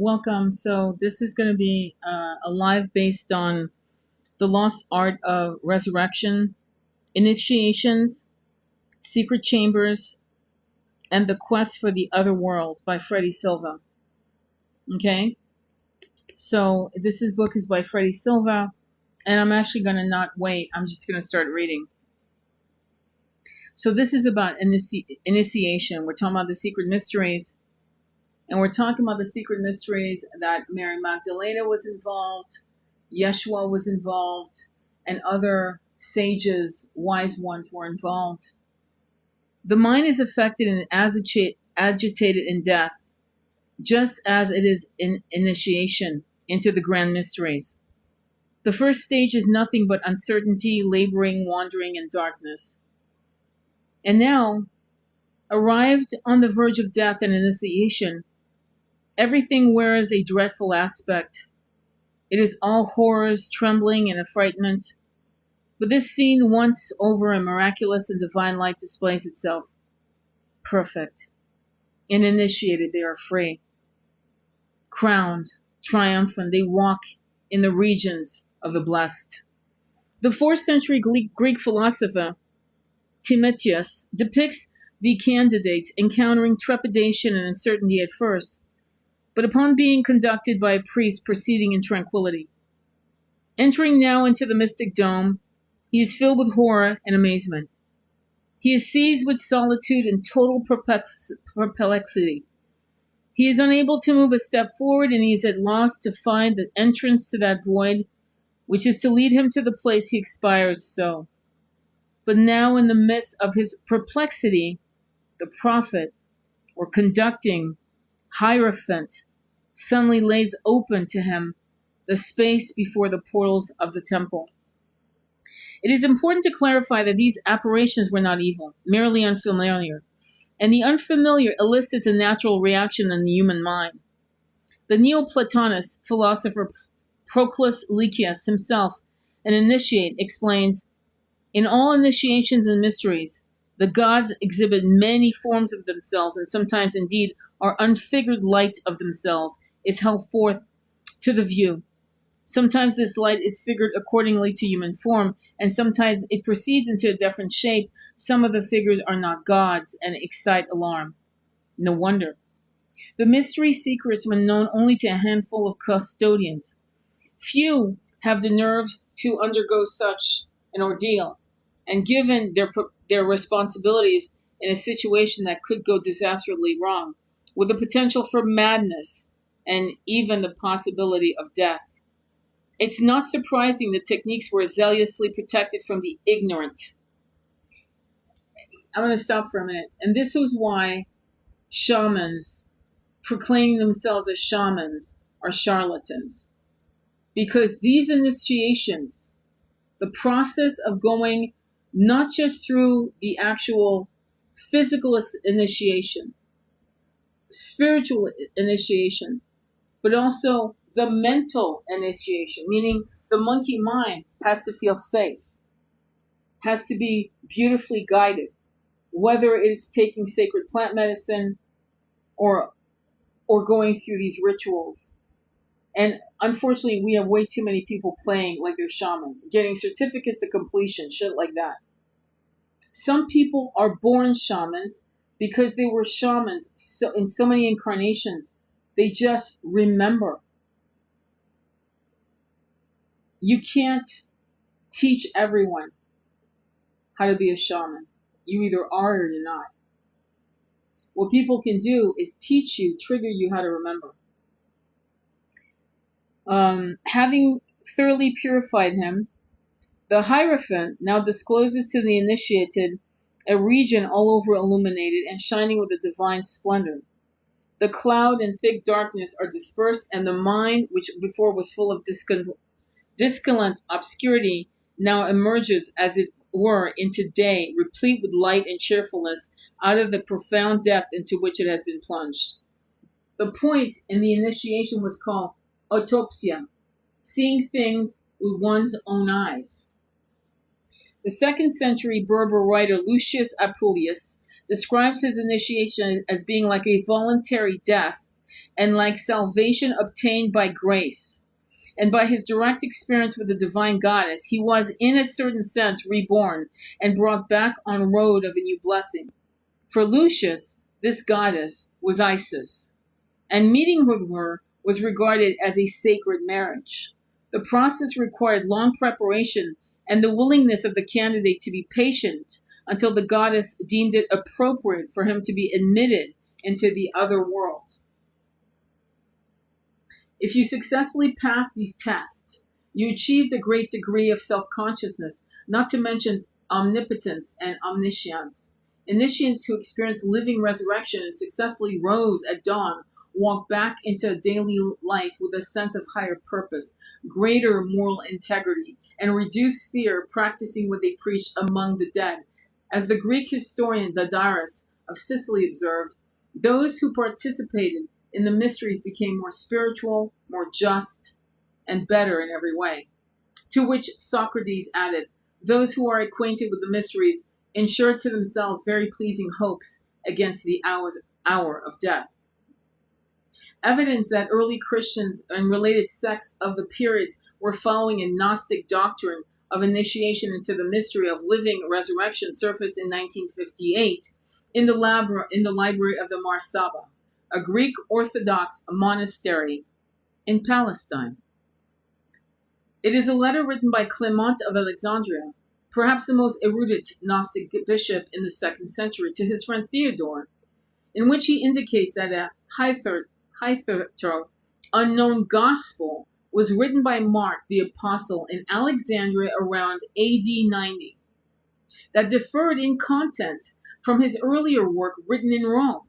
Welcome. So this is going to be a live based on the lost art of resurrection, initiations, secret chambers, and the quest for the other world by Freddy Silva. Okay. So this book is by Freddy Silva, and I'm actually going to not wait. I'm just going to start reading. So this is about initiation. We're talking about the secret mysteries. And we're talking about the secret mysteries that Mary Magdalena was involved, Yeshua was involved, and other sages, wise ones were involved. The mind is affected and agitated in death, just as it is in initiation into the grand mysteries. The first stage is nothing but uncertainty, laboring, wandering, and darkness. And now, arrived on the verge of death and initiation, everything wears a dreadful aspect. It is all horrors, trembling, and affrightment. But this scene once over and miraculous and divine light displays itself. Perfect. And initiated, they are free. Crowned, triumphant, they walk in the regions of the blessed. The 4th century Greek philosopher Timotheus depicts the candidate encountering trepidation and uncertainty at first, but upon being conducted by a priest proceeding in tranquility. Entering now into the mystic dome, he is filled with horror and amazement. He is seized with solitude and total perplexity. He is unable to move a step forward, and he is at loss to find the entrance to that void, which is to lead him to the place he expires so. But now in the midst of his perplexity, the prophet, or conducting Hierophant, suddenly lays open to him the space before the portals of the temple. It is important to clarify that these apparitions were not evil, merely unfamiliar, and the unfamiliar elicits a natural reaction in the human mind. The Neoplatonist philosopher Proclus Lycius himself, an initiate, explains, in all initiations and mysteries, the gods exhibit many forms of themselves, and sometimes indeed our unfigured light of themselves is held forth to the view. Sometimes this light is figured accordingly to human form, and sometimes it proceeds into a different shape. Some of the figures are not gods and excite alarm. No wonder. The mystery secrets were known only to a handful of custodians. Few have the nerves to undergo such an ordeal, and given their responsibilities in a situation that could go disastrously wrong, with the potential for madness and even the possibility of death. It's not surprising the techniques were zealously protected from the ignorant. I'm going to stop for a minute. And this was why shamans, proclaiming themselves as shamans, are charlatans. Because these initiations, the process of going not just through the actual physical initiation, spiritual initiation, but also the mental initiation, meaning the monkey mind has to feel safe, has to be beautifully guided, whether it's taking sacred plant medicine or going through these rituals. And unfortunately, we have way too many people playing like they're shamans, getting certificates of completion, shit like that. Some people are born shamans because they were shamans in so many incarnations. They just remember. You can't teach everyone how to be a shaman. You either are or you're not. What people can do is teach you, trigger you how to remember. Having thoroughly purified him, the Hierophant now discloses to the initiated a region all over illuminated and shining with a divine splendor. The cloud and thick darkness are dispersed, and the mind, which before was full of discollant obscurity, now emerges, as it were, into day, replete with light and cheerfulness out of the profound depth into which it has been plunged. The point in the initiation was called autopsia, seeing things with one's own eyes. The 2nd century Berber writer Lucius Apuleius describes his initiation as being like a voluntary death and like salvation obtained by grace. And by his direct experience with the divine goddess, he was, in a certain sense, reborn and brought back on road of a new blessing. For Lucius, this goddess was Isis, and meeting with her was regarded as a sacred marriage. The process required long preparation and the willingness of the candidate to be patient until the goddess deemed it appropriate for him to be admitted into the other world. If you successfully passed these tests, you achieved a great degree of self-consciousness, not to mention omnipotence and omniscience. Initiates who experienced living resurrection and successfully rose at dawn walk back into daily life with a sense of higher purpose, greater moral integrity, and reduced fear, practicing what they preached among the dead. As the Greek historian Diodorus of Sicily observed, those who participated in the mysteries became more spiritual, more just, and better in every way. To which Socrates added, those who are acquainted with the mysteries ensure to themselves very pleasing hopes against the hour of death. Evidence that early Christians and related sects of the periods were following a Gnostic doctrine of initiation into the mystery of living resurrection surfaced in 1958 in the library of the Mar Saba, a Greek Orthodox monastery in Palestine. It is a letter written by Clement of Alexandria, perhaps the most erudite Gnostic bishop in the 2nd century, to his friend Theodore, in which he indicates that a hitherto unknown gospel was written by Mark the Apostle in Alexandria around AD 90, that differed in content from his earlier work written in Rome.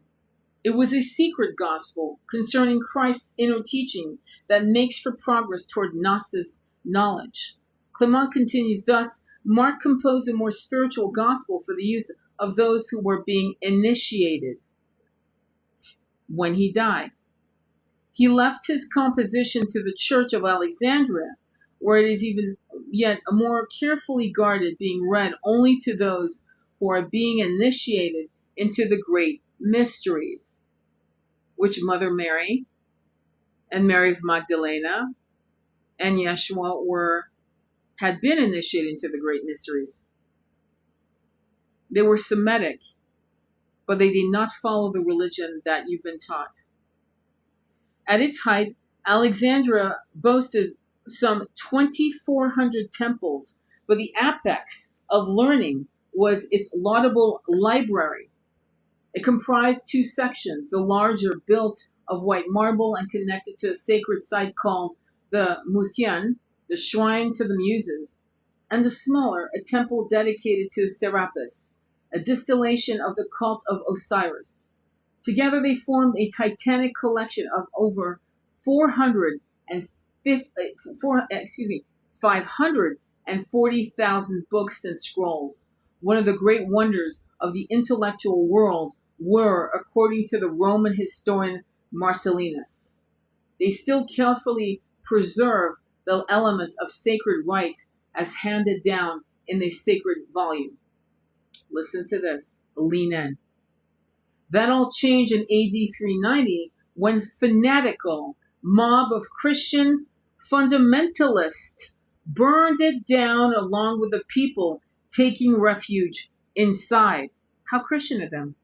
It was a secret gospel concerning Christ's inner teaching that makes for progress toward Gnostic knowledge. Clement continues, thus, Mark composed a more spiritual gospel for the use of those who were being initiated when he died. He left his composition to the Church of Alexandria, where it is even yet more carefully guarded, being read only to those who are being initiated into the great mysteries, which Mother Mary and Mary of Magdalena and Yeshua had been initiated into the great mysteries. They were Semitic, but they did not follow the religion that you've been taught. At its height, Alexandria boasted some 2,400 temples, but the apex of learning was its laudable library. It comprised 2 sections, the larger built of white marble and connected to a sacred site called the Museion, the shrine to the Muses, and the smaller, a temple dedicated to Serapis, a distillation of the cult of Osiris. Together they formed a titanic collection of over 540,000 books and scrolls. One of the great wonders of the intellectual world were, according to the Roman historian Marcellinus. They still carefully preserve the elements of sacred rites as handed down in the sacred volume. Listen to this. Lean in. That all changed in AD 390 when fanatical mob of Christian fundamentalists burned it down along with the people taking refuge inside. How Christian of them.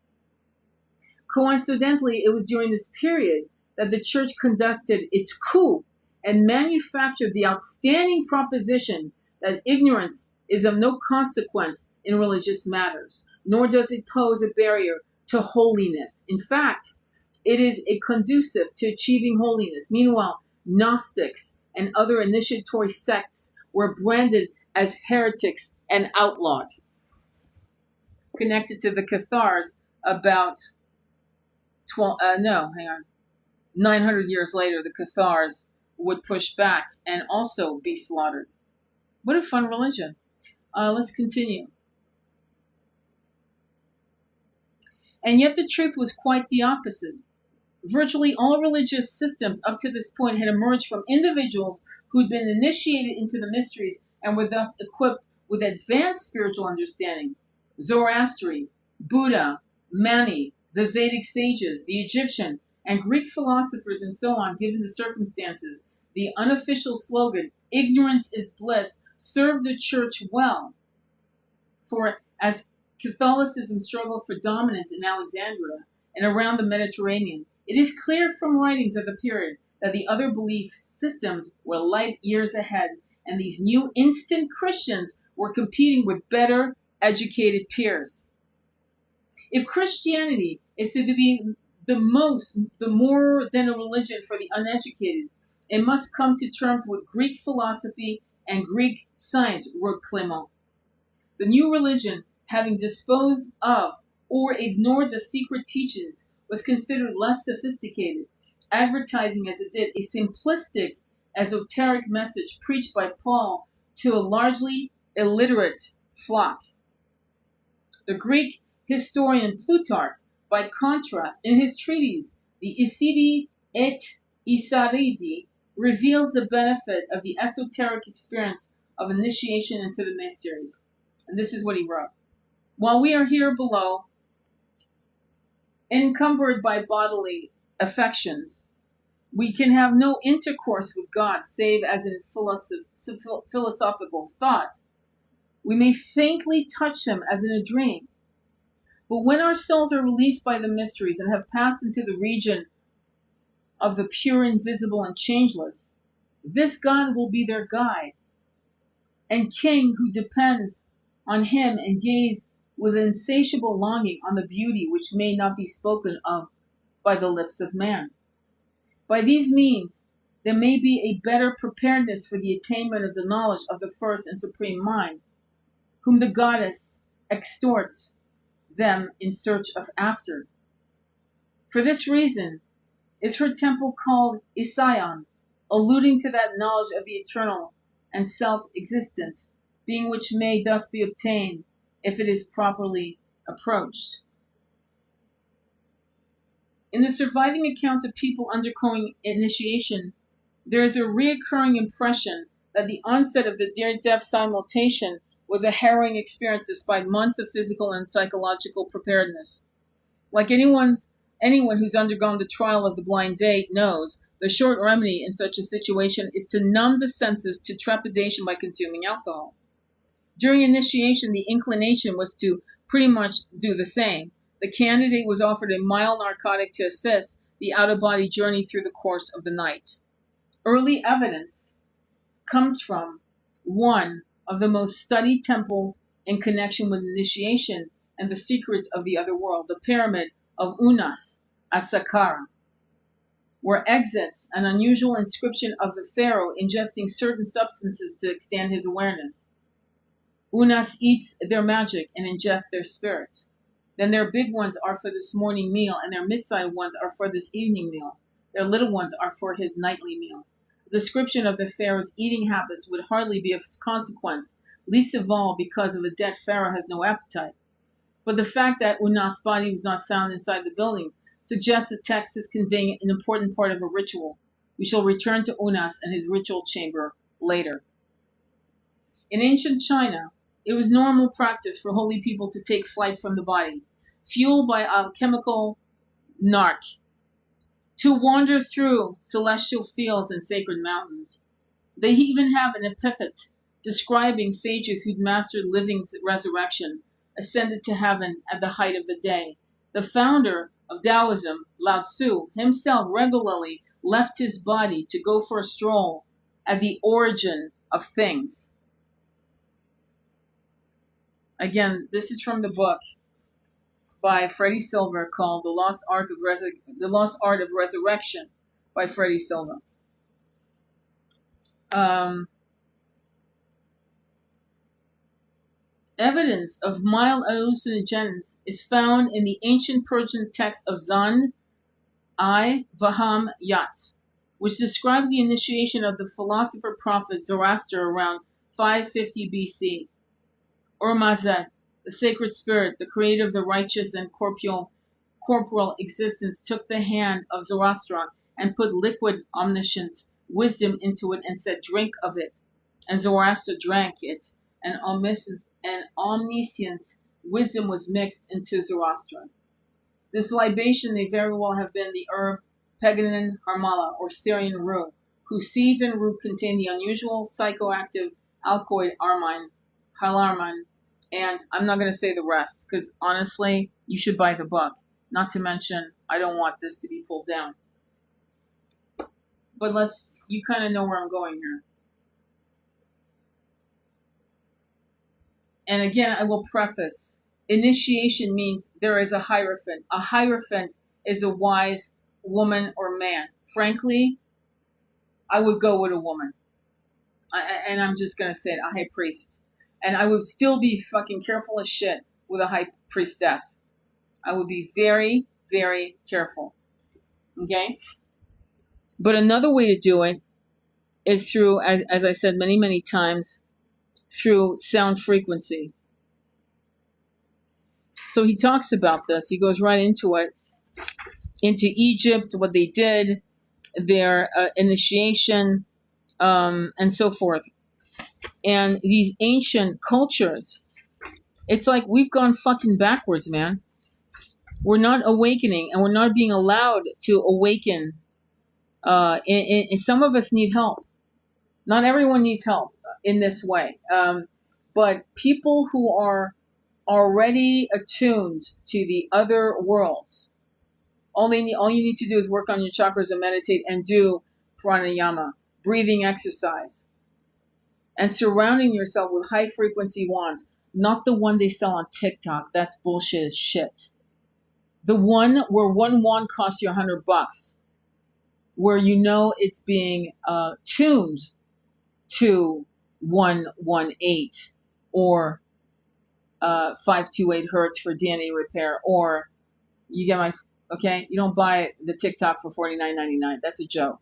Coincidentally, it was during this period that the church conducted its coup and manufactured the outstanding proposition that ignorance is of no consequence in religious matters, nor does it pose a barrier to holiness. In fact, it is a conducive to achieving holiness. Meanwhile, Gnostics and other initiatory sects were branded as heretics and outlawed. Connected to the Cathars about 900 years later, the Cathars would push back and also be slaughtered. What a fun religion. Let's continue. And yet the truth was quite the opposite. Virtually all religious systems up to this point had emerged from individuals who'd been initiated into the mysteries and were thus equipped with advanced spiritual understanding. Zoroaster, Buddha, Mani, the Vedic sages, the Egyptian and Greek philosophers and so on, given the circumstances, the unofficial slogan, ignorance is bliss, served the church well. For as Catholicism struggled for dominance in Alexandria and around the Mediterranean, it is clear from writings of the period that the other belief systems were light years ahead, and these new instant Christians were competing with better educated peers. If Christianity is to be the more than a religion for the uneducated, it must come to terms with Greek philosophy and Greek science, wrote Clement. The new religion, having disposed of or ignored the secret teachings, was considered less sophisticated, advertising as it did a simplistic, esoteric message preached by Paul to a largely illiterate flock. The Greek historian Plutarch, by contrast, in his treatise, the Isidi et Isaridi, reveals the benefit of the esoteric experience of initiation into the mysteries. And this is what he wrote. While we are here below, encumbered by bodily affections, we can have no intercourse with God save as in philosophical thought. We may faintly touch him as in a dream. But when our souls are released by the mysteries and have passed into the region of the pure, invisible, and changeless, this God will be their guide and king who depends on him and gaze with insatiable longing on the beauty which may not be spoken of by the lips of man. By these means, there may be a better preparedness for the attainment of the knowledge of the first and supreme mind, whom the goddess extorts them in search of after. For this reason is her temple called Ision, alluding to that knowledge of the eternal and self-existent, being which may thus be obtained if it is properly approached. In the surviving accounts of people undergoing initiation, there is a reoccurring impression that the onset of the near-death simultation was a harrowing experience despite months of physical and psychological preparedness. Like anyone who's undergone the trial of the blind date knows, the short remedy in such a situation is to numb the senses to trepidation by consuming alcohol. During initiation, the inclination was to pretty much do the same. The candidate was offered a mild narcotic to assist the out-of-body journey through the course of the night. Early evidence comes from one of the most studied temples in connection with initiation and the secrets of the other world, the pyramid of Unas at Saqqara, where exits an unusual inscription of the pharaoh ingesting certain substances to extend his awareness. Unas eats their magic and ingests their spirit. Then their big ones are for this morning meal, and their mid-sized ones are for this evening meal. Their little ones are for his nightly meal. The description of the pharaoh's eating habits would hardly be of consequence, least of all because of a dead pharaoh has no appetite. But the fact that Unas' body was not found inside the building suggests the text is conveying an important part of a ritual. We shall return to Unas and his ritual chamber later. In ancient China, it was normal practice for holy people to take flight from the body, fueled by alchemical narc, to wander through celestial fields and sacred mountains. They even have an epithet describing sages who'd mastered living resurrection, ascended to heaven at the height of the day. The founder of Taoism, Lao Tzu, himself regularly left his body to go for a stroll at the origin of things. Again, this is from the book by Freddy Silva called The Lost Art of Resurrection by Freddy Silva. Evidence of mild hallucinogens is found in the ancient Persian text of Zan-I Vaham Yats, which describes the initiation of the philosopher prophet Zoroaster around 550 BC. Ormazed, the sacred spirit, the creator of the righteous and corporal existence, took the hand of Zoroaster and put liquid omniscient wisdom into it and said, "Drink of it." And Zoroaster drank it, and omniscient wisdom was mixed into Zoroaster. This libation may very well have been the herb Peganin harmala, or Syrian rue, whose seeds and root contain the unusual psychoactive alkaloid armine, hylarmine, and I'm not going to say the rest because honestly, you should buy the book. Not to mention, I don't want this to be pulled down. But you kind of know where I'm going here. And again, I will preface, initiation means there is a hierophant. A hierophant is a wise woman or man. Frankly, I would go with a woman. And I'm just going to say it, a high priest. And I would still be fucking careful as shit with a high priestess. I would be very, very careful. Okay? But another way to do it is through, as I said many, many times, through sound frequency. So he talks about this. He goes right into it, into Egypt, what they did, their initiation, and so forth. And these ancient cultures, it's like we've gone fucking backwards, man. We're not awakening, and we're not being allowed to awaken. And some of us need help. Not everyone needs help in this way. But people who are already attuned to the other worlds, all you need to do is work on your chakras and meditate and do pranayama, breathing exercise, and surrounding yourself with high frequency wands, not the one they sell on TikTok. That's bullshit as shit. The one where one wand costs you $100, where you know it's being tuned to 118 or 528 hertz for DNA repair, or you get my, okay? You don't buy the TikTok for $49.99. That's a joke.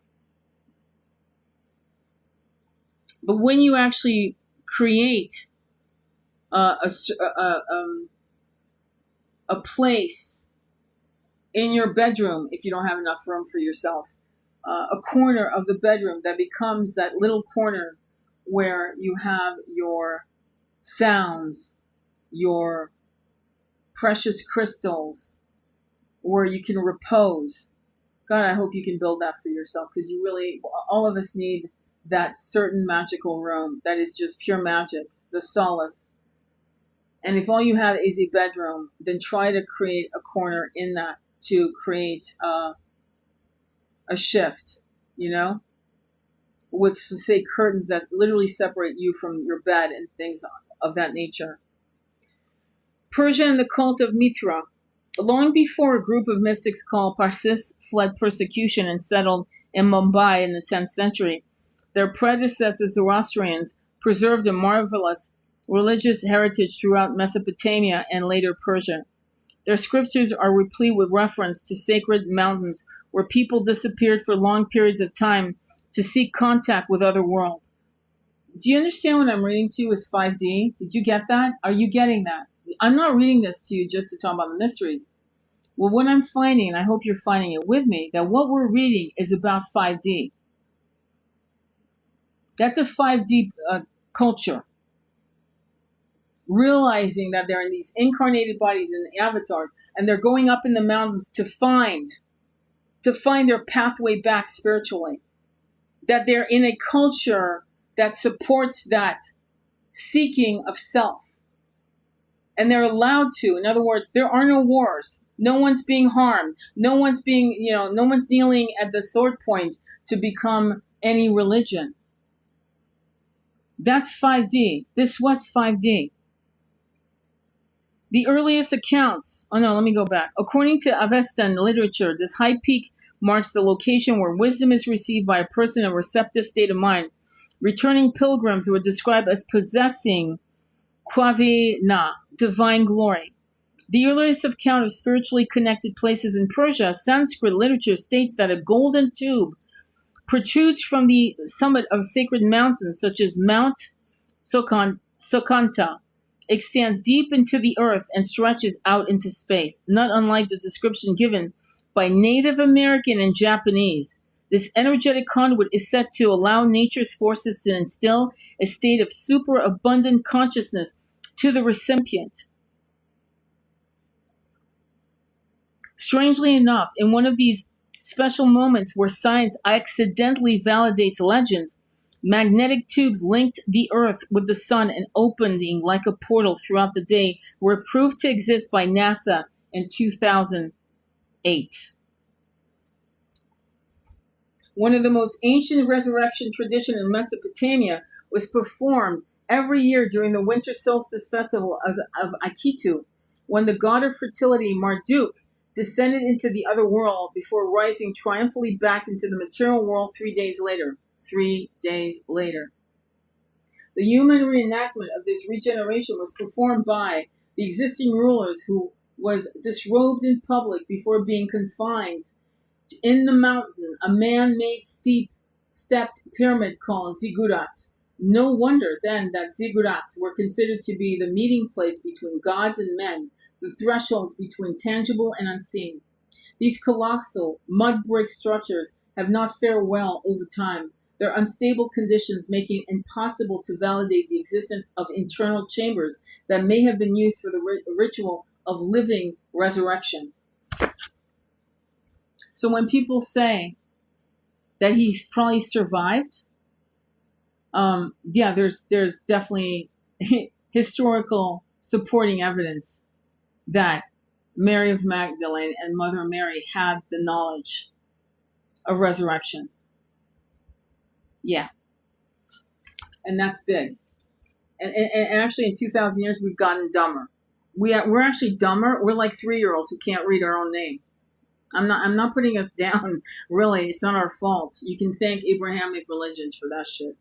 But when you actually create a place in your bedroom, if you don't have enough room for yourself, a corner of the bedroom that becomes that little corner where you have your sounds, your precious crystals, where you can repose. God, I hope you can build that for yourself, because you really, all of us need that certain magical room that is just pure magic, the solace. And if all you have is a bedroom, then try to create a corner in that to create a shift, you know, with, say, curtains that literally separate you from your bed and things of that nature. Persia and the cult of Mithra. Long before a group of mystics called Parsis fled persecution and settled in Mumbai in the 10th century, their predecessors, Zoroastrians, preserved a marvelous religious heritage throughout Mesopotamia and later Persia. Their scriptures are replete with reference to sacred mountains where people disappeared for long periods of time to seek contact with other worlds. Do you understand what I'm reading to you is 5D? Did you get that? Are you getting that? I'm not reading this to you just to talk about the mysteries. Well, what I'm finding, and I hope you're finding it with me, that what we're reading is about 5D. That's a 5D culture. Realizing that they're in these incarnated bodies in the avatar, and they're going up in the mountains to find their pathway back spiritually. That they're in a culture that supports that seeking of self. And they're allowed to. In other words, there are no wars. No one's being harmed. No one's kneeling at the sword point to become any religion. That's 5D. This was 5D. The earliest accounts, let me go back. According to Avestan literature, this high peak marks the location where wisdom is received by a person in a receptive state of mind. Returning pilgrims were described as possessing Kvavena, divine glory. The earliest account of spiritually connected places in Persia, Sanskrit literature states that a golden tube protrudes from the summit of sacred mountains such as Mount Sokanta, extends deep into the earth and stretches out into space, not unlike the description given by Native American and Japanese. This energetic conduit is said to allow nature's forces to instill a state of superabundant consciousness to the recipient. Strangely enough, in one of these special moments where science accidentally validates legends. Magnetic tubes linked the Earth with the sun and opening like a portal throughout the day were proved to exist by NASA in 2008. One of the most ancient resurrection traditions in Mesopotamia was performed every year during the winter solstice festival of Akitu, when the god of fertility, Marduk, descended into the other world before rising triumphantly back into the material world 3 days later. 3 days later. The human reenactment of this regeneration was performed by the existing rulers, who was disrobed in public before being confined in the mountain, a man-made stepped pyramid called ziggurats. No wonder then that ziggurats were considered to be the meeting place between gods and men, the thresholds between tangible and unseen. These colossal mud brick structures have not fared well over time, their unstable conditions making it impossible to validate the existence of internal chambers that may have been used for the ritual of living resurrection. So when people say that he probably survived, there's definitely historical supporting evidence that Mary of Magdalene and Mother Mary had the knowledge of resurrection. Yeah. And that's big. And actually in 2,000 years, we've gotten dumber. We're actually dumber. We're like 3-year-olds who can't read our own name. I'm not putting us down. Really, it's not our fault. You can thank Abrahamic religions for that shit.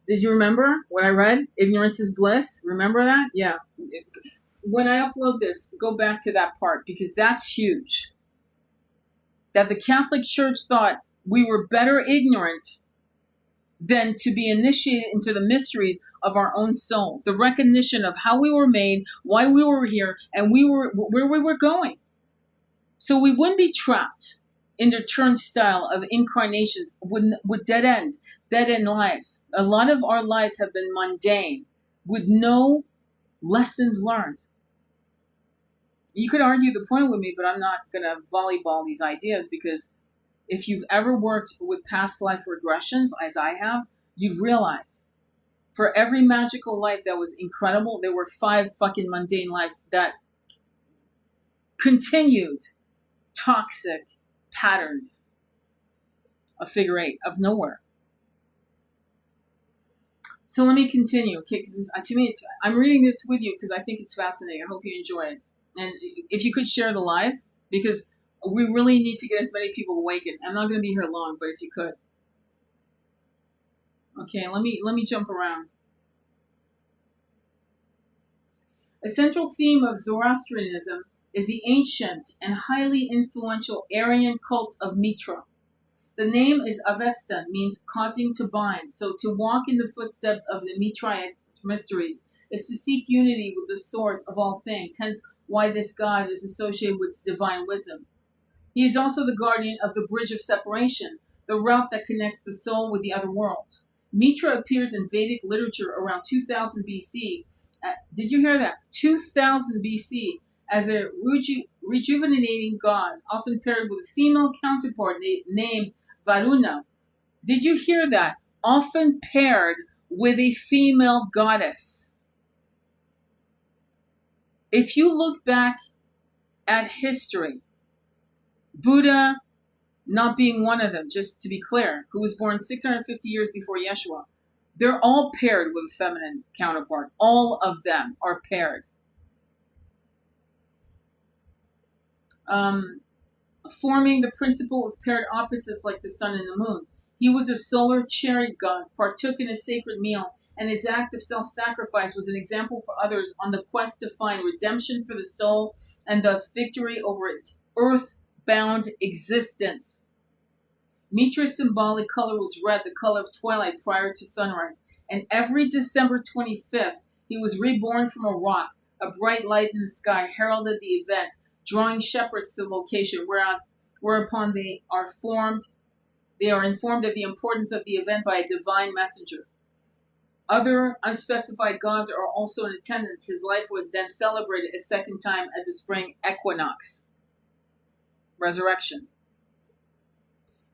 Did you remember what I read? Ignorance is bliss. Remember that? Yeah. When I upload this, go back to that part, because that's huge. That the Catholic Church thought we were better ignorant than to be initiated into the mysteries of our own soul. The recognition of how we were made, why we were here, and where we were going. So we wouldn't be trapped in the turnstile of incarnations with dead end lives. A lot of our lives have been mundane, with no lessons learned. You could argue the point with me, but I'm not going to volleyball these ideas, because if you've ever worked with past life regressions, as I have, you'd realize for every magical life that was incredible, there were 5 fucking mundane lives that continued toxic patterns of figure 8, of nowhere. So let me continue, okay? Because to me, I'm reading this with you because I think it's fascinating. I hope you enjoy it. And if you could share the live, because we really need to get as many people awakened. I'm not going to be here long, but if you could. Okay, let me jump around. A central theme of Zoroastrianism is the ancient and highly influential Aryan cult of Mitra. The name is Avesta, means causing to bind. So to walk in the footsteps of the Mitraic mysteries is to seek unity with the source of all things, hence why this god is associated with divine wisdom. He is also the guardian of the bridge of separation, the route that connects the soul with the other world. Mitra appears in Vedic literature around 2000 BC. Did you hear that? 2000 BC, as a rejuvenating god, often paired with a female counterpart named Varuna. Did you hear that? Often paired with a female goddess. If you look back at history, Buddha not being one of them, just to be clear, who was born 650 years before Yeshua, they're all paired with a feminine counterpart. All of them are paired. Forming the principle of paired opposites like the sun and the moon. He was a solar chariot god, partook in a sacred meal, and his act of self-sacrifice was an example for others on the quest to find redemption for the soul and thus victory over its earth-bound existence. Mitra's symbolic color was red, the color of twilight prior to sunrise, and every December 25th, he was reborn from a rock. A bright light in the sky heralded the event, drawing shepherds to the location, whereupon they are informed of the importance of the event by a divine messenger. Other unspecified gods are also in attendance. His life was then celebrated a second time at the spring equinox. Resurrection.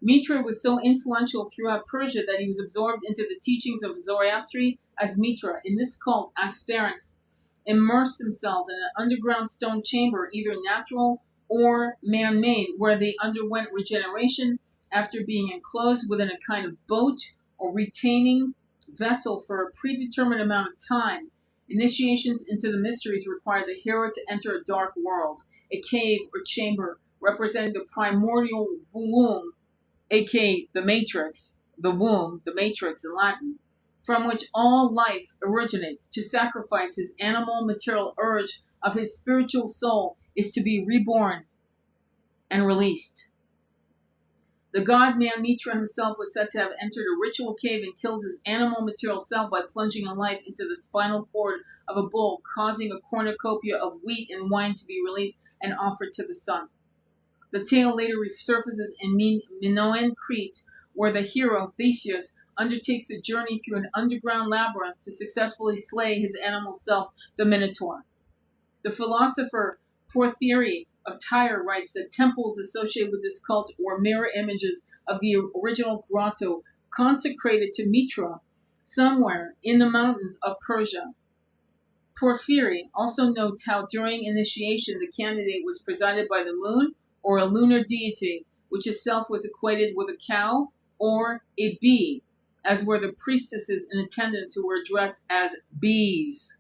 Mitra was so influential throughout Persia that he was absorbed into the teachings of Zoroastri as Mitra. In this cult, aspirants immersed themselves in an underground stone chamber, either natural or man-made, where they underwent regeneration after being enclosed within a kind of boat or retaining vessel for a predetermined amount of time. Initiations into the mysteries require the hero to enter a dark world, a cave or chamber representing the primordial womb, aka the matrix, the womb, the matrix in Latin, from which all life originates. To sacrifice his animal material urge of his spiritual soul is to be reborn and released. The god-man Mitra himself was said to have entered a ritual cave and killed his animal material self by plunging a knife into the spinal cord of a bull, causing a cornucopia of wheat and wine to be released and offered to the sun. The tale later resurfaces in Minoan, Crete, where the hero, Theseus, undertakes a journey through an underground labyrinth to successfully slay his animal self, the Minotaur. The philosopher Porphyry of Tyre writes that temples associated with this cult were mirror images of the original grotto consecrated to Mitra somewhere in the mountains of Persia. Porphyry also notes how during initiation the candidate was presided by the moon or a lunar deity, which itself was equated with a cow or a bee, as were the priestesses and attendants who were dressed as bees.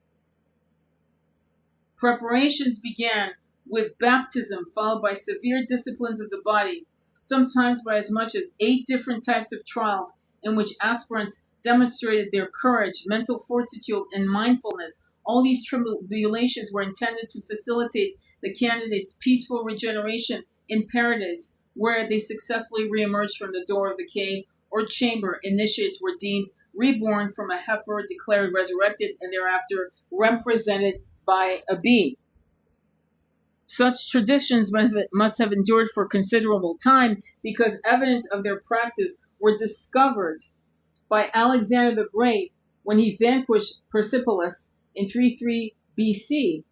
Preparations began with baptism, followed by severe disciplines of the body, sometimes by as much as 8 different types of trials in which aspirants demonstrated their courage, mental fortitude, and mindfulness. All these tribulations were intended to facilitate the candidate's peaceful regeneration in paradise, where they successfully reemerged from the door of the cave or chamber. Initiates were deemed reborn from a heifer, declared resurrected, and thereafter represented by a bee. Such traditions must have endured for considerable time because evidence of their practice were discovered by Alexander the Great when he vanquished Persepolis in 33 BC.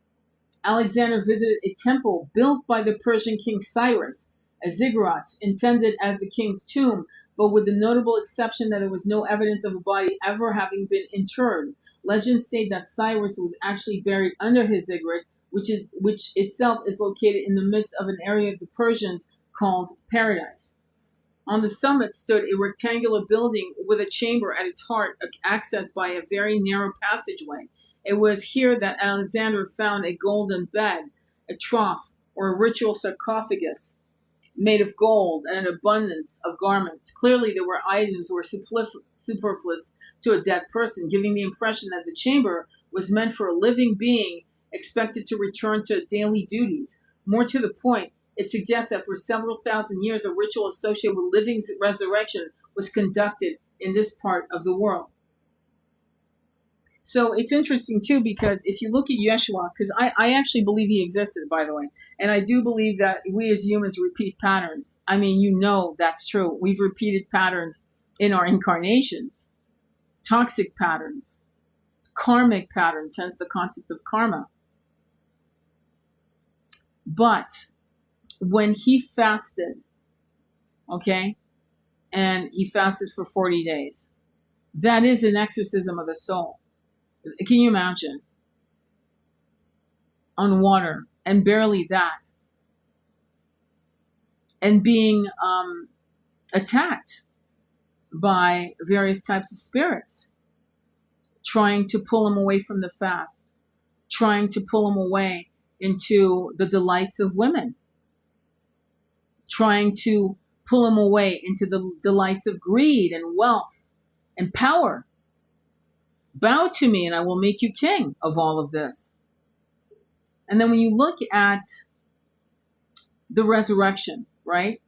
Alexander visited a temple built by the Persian king Cyrus, a ziggurat intended as the king's tomb, but with the notable exception that there was no evidence of a body ever having been interred. Legends say that Cyrus was actually buried under his ziggurat, which itself is located in the midst of an area of the Persians called Paradise. On the summit stood a rectangular building with a chamber at its heart, accessed by a very narrow passageway. It was here that Alexander found a golden bed, a trough, or a ritual sarcophagus made of gold, and an abundance of garments. Clearly, there were items that were superfluous to a dead person, giving the impression that the chamber was meant for a living being expected to return to daily duties. More to the point, it suggests that for several thousand years, a ritual associated with living resurrection was conducted in this part of the world. So it's interesting, too, because if you look at Yeshua, because I actually believe he existed, by the way, and I do believe that we as humans repeat patterns. I mean, you know that's true. We've repeated patterns in our incarnations, toxic patterns, karmic patterns, hence the concept of karma. But when he fasted, okay, and he fasted for 40 days, that is an exorcism of the soul. Can you imagine? On water, and barely that. And being attacked by various types of spirits, trying to pull him away from the fast, trying to pull him away into the delights of women, trying to pull him away into the delights of greed and wealth and power. Bow to me and I will make you king of all of this. And then when you look at the resurrection, right?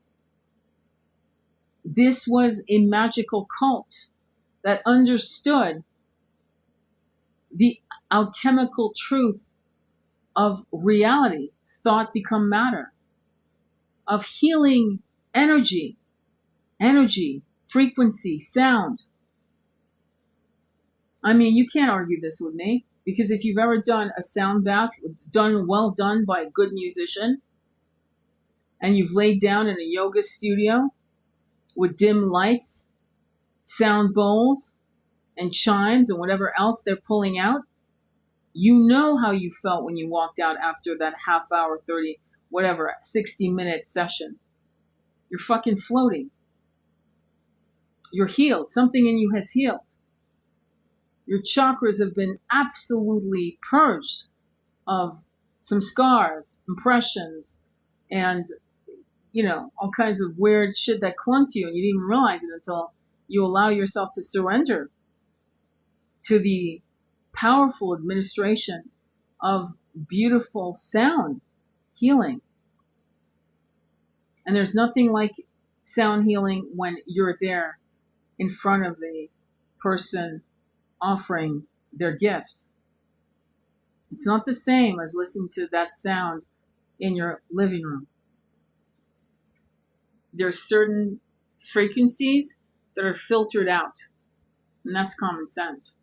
This was a magical cult that understood the alchemical truth of reality, thought become matter, of healing energy, frequency, sound. I mean, you can't argue this with me, because if you've ever done a sound bath, well done by a good musician, and you've laid down in a yoga studio, with dim lights, sound bowls, and chimes and whatever else they're pulling out. You know how you felt when you walked out after that half hour, 30, whatever, 60-minute session. You're fucking floating. You're healed. Something in you has healed. Your chakras have been absolutely purged of some scars, impressions, and, all kinds of weird shit that clung to you, and you didn't even realize it until you allow yourself to surrender to the powerful administration of beautiful sound healing. And there's nothing like sound healing when you're there in front of the person offering their gifts. It's not the same as listening to that sound in your living room. There's certain frequencies that are filtered out, and that's common sense.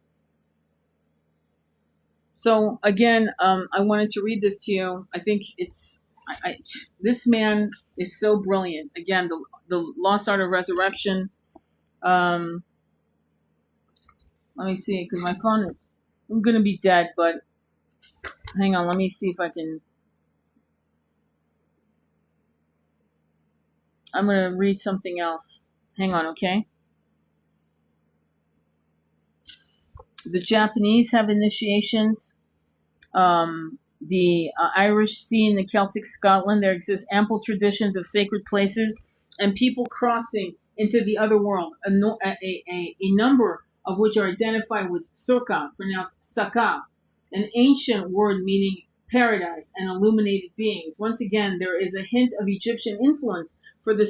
So again, I wanted to read this to you. I think this man is so brilliant. Again, the Lost Art of Resurrection. Let me see, because my phone is, I'm going to be dead, but hang on, let me see if I can. I'm going to read something else. Hang on, okay? The Japanese have initiations. The Irish Sea and the Celtic Scotland, there exists ample traditions of sacred places and people crossing into the other world, a number of which are identified with Soka, pronounced Saka, an ancient word meaning paradise and illuminated beings. Once again, there is a hint of Egyptian influence for the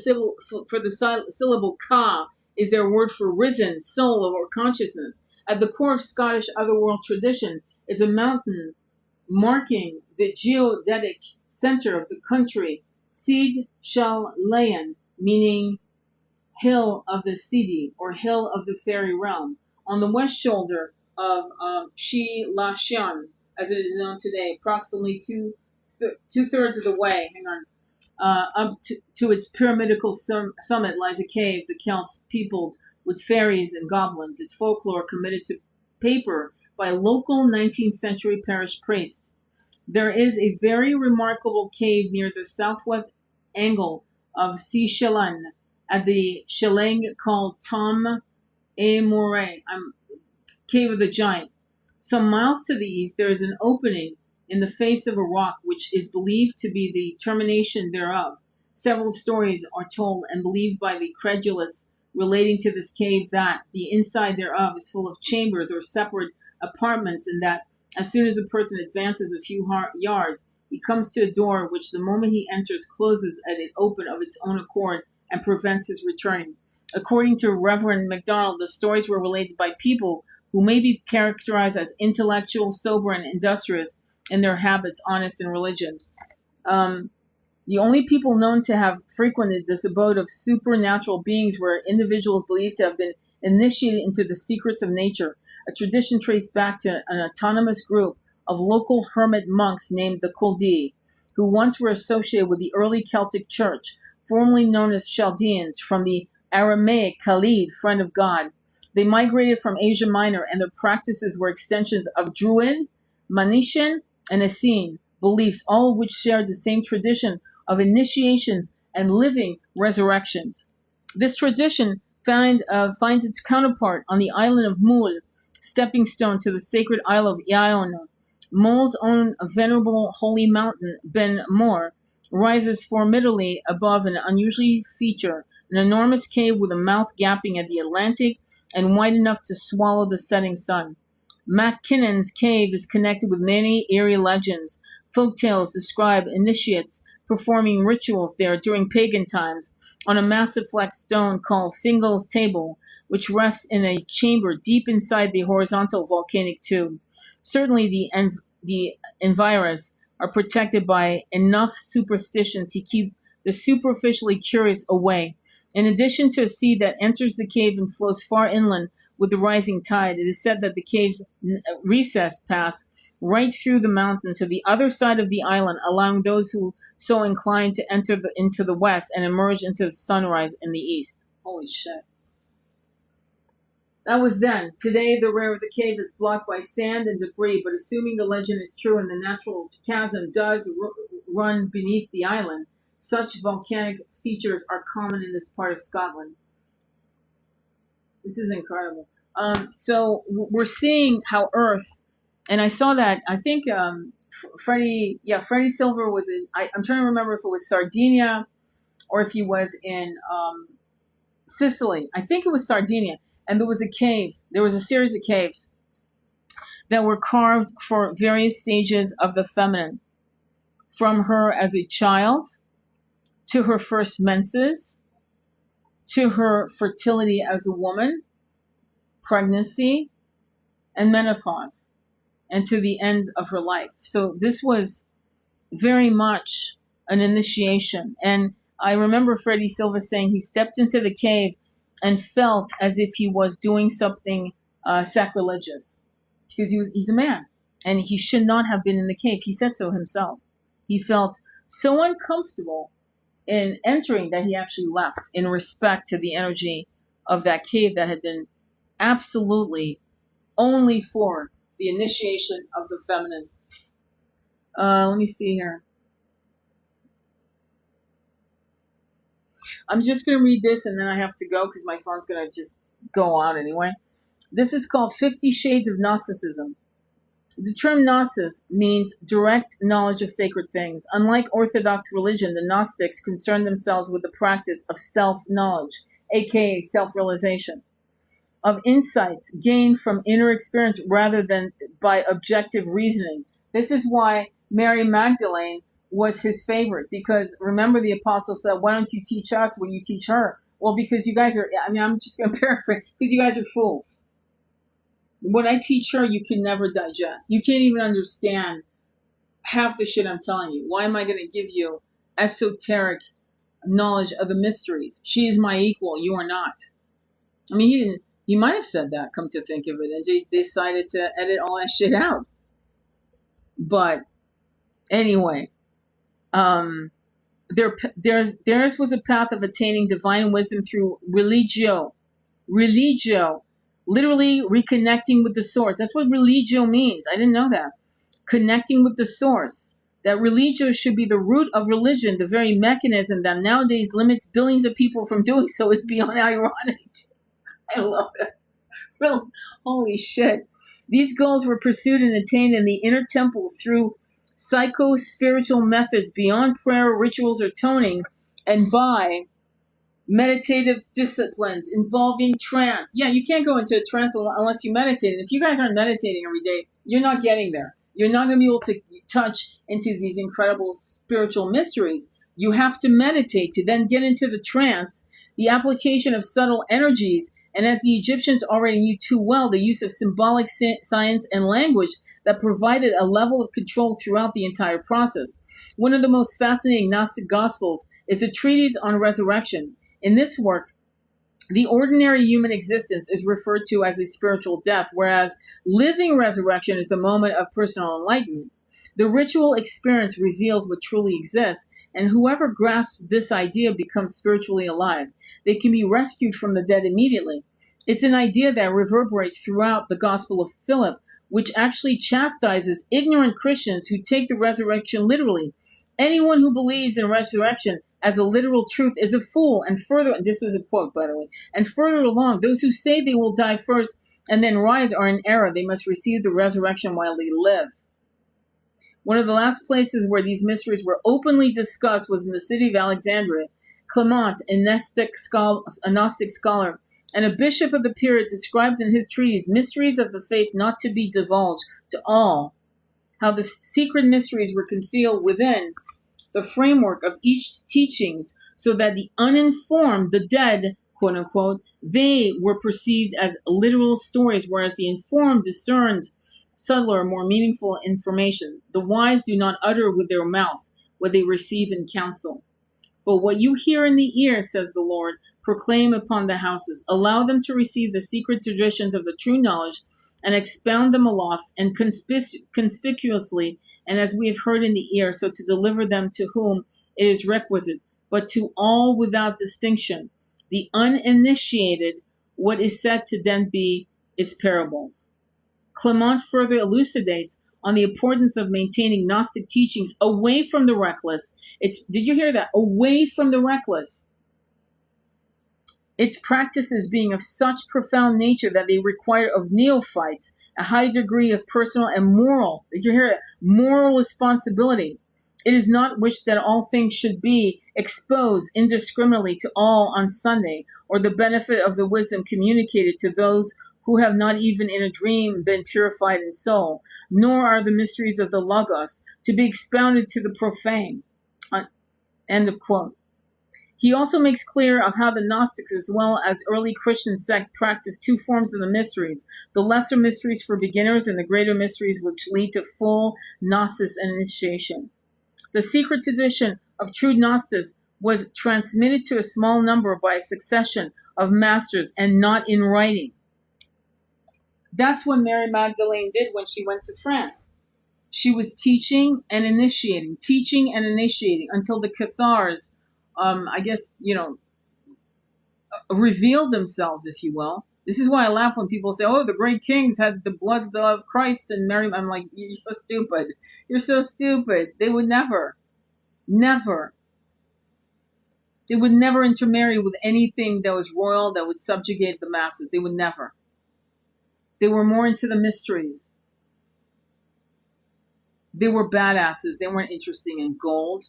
syllable Ka is their word for risen, soul, or consciousness. At the core of Scottish otherworld tradition is a mountain marking the geodetic center of the country, Seed Shall Layan, meaning hill of the Sidi, or hill of the fairy realm, on the west shoulder of Shi La Xian, as it is known today, approximately two-thirds of the way, up to its pyramidical summit lies a cave the Celts peopled with fairies and goblins, its folklore committed to paper by a local 19th century parish priest. There is a very remarkable cave near the southwest angle of Seychellen at the Shilleng called Tom A. Moray, Cave of the Giant. Some miles to the east, there is an opening in the face of a rock which is believed to be the termination thereof. Several stories are told and believed by the credulous relating to this cave that the inside thereof is full of chambers or separate apartments, and that as soon as a person advances a few yards, he comes to a door which the moment he enters closes at it open of its own accord and prevents his returning. According to Reverend MacDonald, the stories were related by people who may be characterized as intellectual, sober, and industrious in their habits, honest in religion. The only people known to have frequented this abode of supernatural beings were individuals believed to have been initiated into the secrets of nature, a tradition traced back to an autonomous group of local hermit monks named the Kuldi, who once were associated with the early Celtic church, formerly known as Chaldeans, from the Aramaic Khalid, friend of God. They migrated from Asia Minor, and their practices were extensions of Druid, Manishan, and Essene beliefs, all of which shared the same tradition of initiations and living resurrections. This tradition finds its counterpart on the island of Mul, stepping stone to the sacred isle of Iona. Mul's own venerable holy mountain, Ben Mor, rises formidably above an unusual feature, an enormous cave with a mouth gaping at the Atlantic and wide enough to swallow the setting sun. MacKinnon's cave is connected with many eerie legends. Folktales describe initiates performing rituals there during pagan times on a massive flat stone called Fingal's Table, which rests in a chamber deep inside the horizontal volcanic tube. Certainly the environs are protected by enough superstition to keep the superficially curious away. In addition to a sea that enters the cave and flows far inland with the rising tide, it is said that the cave's recess pass right through the mountain to the other side of the island, allowing those who so inclined to enter into the west and emerge into the sunrise in the east. Holy shit. That was then. Today, the rear of the cave is blocked by sand and debris, but assuming the legend is true and the natural chasm does run beneath the island, such volcanic features are common in this part of Scotland. This is incredible. So we're seeing how Earth, and I saw that, I think Freddy Silva was in, I'm trying to remember if it was Sardinia or if he was in Sicily. I think it was Sardinia. And there was a cave. There was a series of caves that were carved for various stages of the feminine, from her as a child, to her first menses, to her fertility as a woman, pregnancy, and menopause, and to the end of her life. So this was very much an initiation. And I remember Freddy Silva saying he stepped into the cave and felt as if he was doing something sacrilegious, because he's a man and he should not have been in the cave. He said so himself. He felt so uncomfortable in entering that he actually left in respect to the energy of that cave that had been absolutely only for the initiation of the feminine. Let me see here. I'm just going to read this and then I have to go because my phone's going to just go on anyway. This is called 50 Shades of Gnosticism. The term Gnosis means direct knowledge of sacred things. Unlike Orthodox religion, the Gnostics concern themselves with the practice of self-knowledge, aka self-realization, of insights gained from inner experience rather than by objective reasoning. This is why Mary Magdalene was his favorite, because remember the apostle said, why don't you teach us what you teach her? Well, because you guys are, I'm just going to paraphrase, because you guys are fools. What I teach her, you can never digest. You can't even understand half the shit I'm telling you. Why am I going to give you esoteric knowledge of the mysteries? She is my equal. You are not. I mean, he might have said that, come to think of it, and they decided to edit all that shit out. But anyway, theirs was a path of attaining divine wisdom through religio, literally reconnecting with the source. That's what religio means. I didn't know that. Connecting with the source. That religio should be the root of religion, the very mechanism that nowadays limits billions of people from doing so is beyond ironic. I love it. Real, holy shit. These goals were pursued and attained in the inner temples through psycho-spiritual methods beyond prayer, rituals, or toning, and by meditative disciplines involving trance. Yeah, you can't go into a trance unless you meditate. And if you guys aren't meditating every day, you're not getting there. You're not going to be able to touch into these incredible spiritual mysteries. You have to meditate to then get into the trance, the application of subtle energies, and as the Egyptians already knew too well, the use of symbolic science and language that provided a level of control throughout the entire process. One of the most fascinating Gnostic Gospels is the Treatise on Resurrection. In this work, the ordinary human existence is referred to as a spiritual death, whereas living resurrection is the moment of personal enlightenment. The ritual experience reveals what truly exists, and whoever grasps this idea becomes spiritually alive. They can be rescued from the dead immediately. It's an idea that reverberates throughout the Gospel of Philip, which actually chastises ignorant Christians who take the resurrection literally. Anyone who believes in resurrection as a literal truth is a fool. And further, this was a quote, by the way, and further along, those who say they will die first and then rise are in error. They must receive the resurrection while they live. One of the last places where these mysteries were openly discussed was in the city of Alexandria. Clement, a Gnostic scholar, and a bishop of the period, describes in his treatise, Mysteries of the Faith Not to be Divulged to All, how the secret mysteries were concealed within the framework of each teachings so that the uninformed, the dead, quote unquote, they were perceived as literal stories, whereas the informed discerned subtler, more meaningful information. The wise do not utter with their mouth what they receive in counsel. But what you hear in the ear, says the Lord, proclaim upon the houses. Allow them to receive the secret traditions of the true knowledge and expound them aloft and conspicuously, and as we have heard in the ear, so to deliver them to whom it is requisite, but to all without distinction. the uninitiated what is said to then be its parables. Clement further elucidates on the importance of maintaining Gnostic teachings away from the reckless. Did you hear that? Away from the reckless. Its practices being of such profound nature that they require of neophytes a high degree of personal and moral, did you hear it? Moral responsibility. It is not wished that all things should be exposed indiscriminately to all on Sunday, or the benefit of the wisdom communicated to those who have not even in a dream been purified in soul, nor are the mysteries of the Logos to be expounded to the profane. End of quote. He also makes clear of how the Gnostics as well as early Christian sect practiced two forms of the mysteries, the lesser mysteries for beginners and the greater mysteries which lead to full Gnosis and initiation. The secret tradition of true Gnostics was transmitted to a small number by a succession of masters and not in writing. That's what Mary Magdalene did when she went to France. She was teaching and initiating until the Cathars, revealed themselves, if you will. This is why I laugh when people say, oh, the great kings had the blood of Christ and Mary. I'm like, you're so stupid. You're so stupid. They would never. They would never intermarry with anything that was royal, that would subjugate the masses. They would never. They were more into the mysteries. They were badasses. They weren't interested in gold.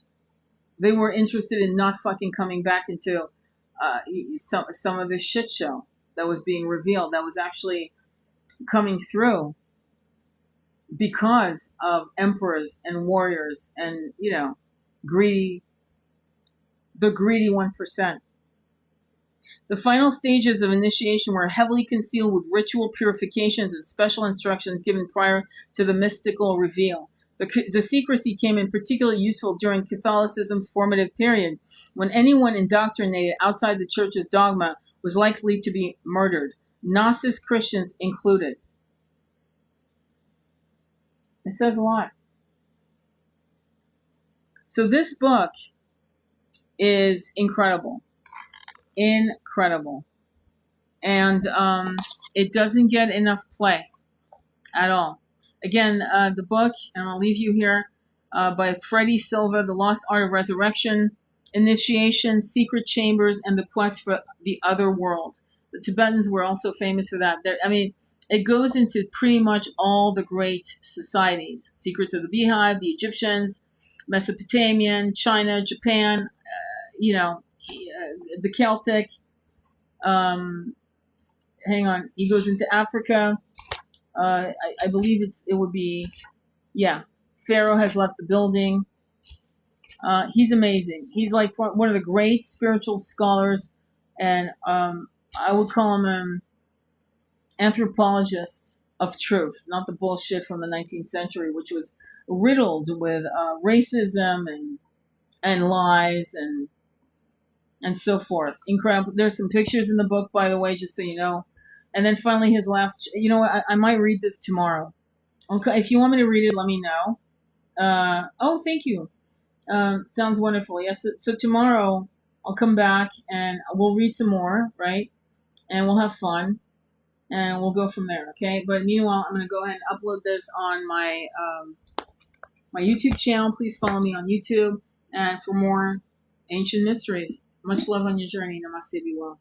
They were interested in not fucking coming back into some of this shit show that was being revealed, that was actually coming through because of emperors and warriors and, the greedy 1%. The final stages of initiation were heavily concealed with ritual purifications and special instructions given prior to the mystical reveal. The secrecy came in particularly useful during Catholicism's formative period, when anyone indoctrinated outside the church's dogma was likely to be murdered, Gnostic Christians included. It says a lot. So this book is incredible. Incredible. And it doesn't get enough play at all. Again, the book, and I'll leave you here, by Freddy Silva, The Lost Art of Resurrection, Initiation, Secret Chambers, and the Quest for the Other World. The Tibetans were also famous for that. It goes into pretty much all the great societies. Secrets of the Beehive, the Egyptians, Mesopotamian, China, Japan, the Celtic. Hang on. He goes into Africa. I believe it would be, Pharaoh has left the building. He's amazing. He's like one of the great spiritual scholars, and I would call him an anthropologist of truth, not the bullshit from the 19th century, which was riddled with racism and lies and so forth. Incredible. There's some pictures in the book, by the way, just so you know. And then finally, his last. You know what? I might read this tomorrow. Okay, if you want me to read it, let me know. Thank you. Sounds wonderful. Yes. So tomorrow I'll come back and we'll read some more, right? And we'll have fun, and we'll go from there. Okay. But meanwhile, I'm gonna go ahead and upload this on my my YouTube channel. Please follow me on YouTube, and for more ancient mysteries. Much love on your journey. Namaste. Be well.